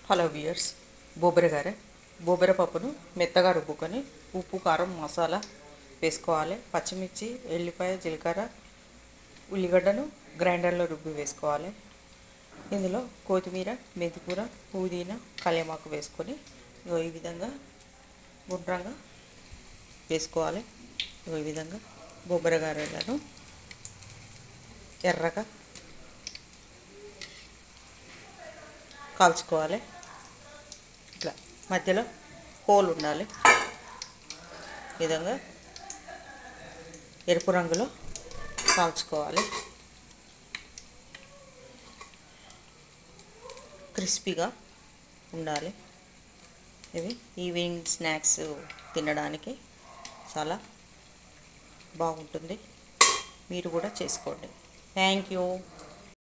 Hello viewers, బొబ్బరగారె పప్పును మెత్తగా రుబ్బుకొని ఉప్పు కారం మసాలా వేసుకోవాలి. పచ్చిమిర్చి ఎల్లిపాయ జీలకర్ర ఉల్లిగడ్డను గ్రైండర్లో రుబ్బి వేసుకోవాలి. ఇందులో కొత్తిమీర మెంతికూర పుదీనా కళ్యామాకు వేసుకొని ఈ విధంగా గుండ్రంగా వేసుకోవాలి. ఈ విధంగా బొబ్బరగారెలను ఎర్రగా కాల్చుకోవాలి. ఇట్లా మధ్యలో హోల్ ఉండాలి. ఈ విధంగా ఎరుపు రంగులో కాల్చుకోవాలి. క్రిస్పీగా ఉండాలి. ఇవి ఈవినింగ్ స్నాక్స్ తినడానికి చాలా బాగుంటుంది. మీరు కూడా చేసుకోండి. Thank you.